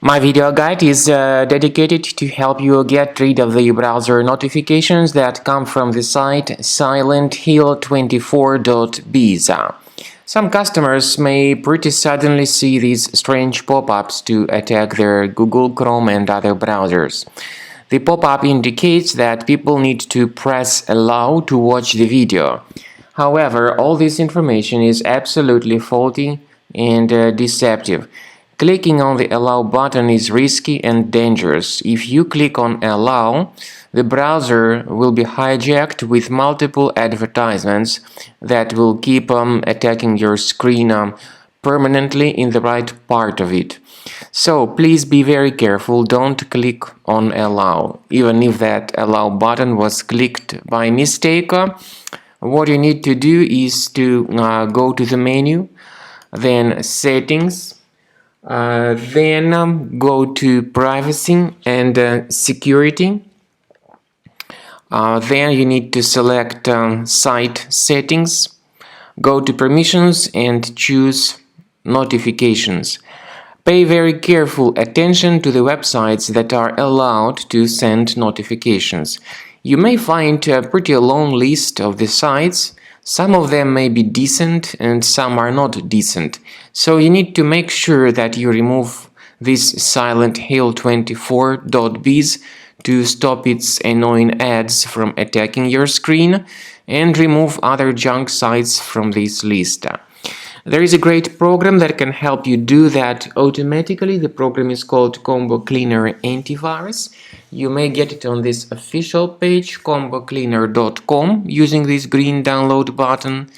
My video guide is dedicated to help you get rid of the browser notifications that come from the site Silenthill24.biz. Some customers may pretty suddenly see these strange pop-ups to attack their Google Chrome and other browsers. The pop-up indicates that people need to press allow to watch the video. However, all this information is absolutely faulty and deceptive. Clicking on the allow button is risky and dangerous. If you click on allow, the browser will be hijacked with multiple advertisements that will keep attacking your screen permanently in the right part of it. So please be very careful, don't click on allow. Even if that allow button was clicked by mistake, what you need to do is to go to the menu, then settings, then go to privacy and security. Then you need to select site settings, go to permissions and choose notifications. Pay very careful attention to the websites that are allowed to send notifications. You may find a pretty long list of the sites. Some of them may be decent and some are not decent. So you need to make sure that you remove this Silenthill24.biz to stop its annoying ads from attacking your screen and remove other junk sites from this list. There is a great program that can help you do that automatically. The program is called Combo Cleaner Antivirus. You may get it on this official page, combocleaner.com, using this green download button.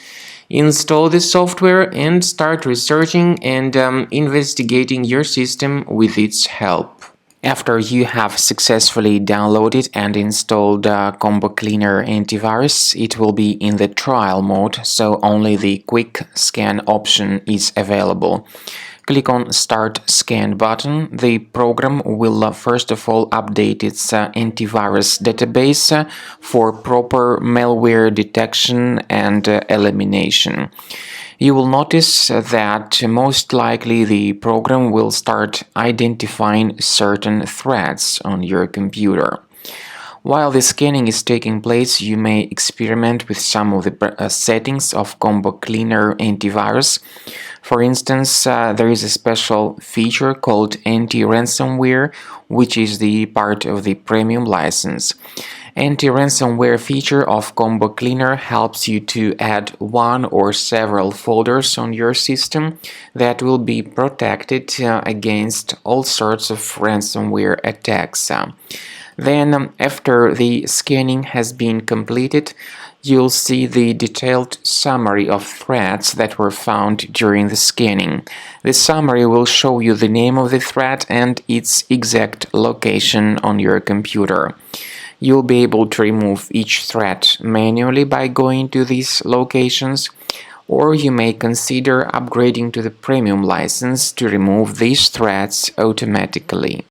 Install the software and start researching and investigating your system with its help. After you have successfully downloaded and installed Combo Cleaner Antivirus, it will be in the trial mode, so only the quick scan option is available. Click on Start Scan button. The program will first of all update its antivirus database for proper malware detection and elimination. You will notice that most likely the program will start identifying certain threats on your computer. While the scanning is taking place, you may experiment with some of the settings of Combo Cleaner Antivirus. For instance, there is a special feature called anti-ransomware, which is the part of the premium license. Anti-ransomware feature of Combo Cleaner helps you to add one or several folders on your system that will be protected against all sorts of ransomware attacks. Then, after the scanning has been completed, you'll see the detailed summary of threats that were found during the scanning. The summary will show you the name of the threat and its exact location on your computer. You'll be able to remove each threat manually by going to these locations, or you may consider upgrading to the premium license to remove these threats automatically.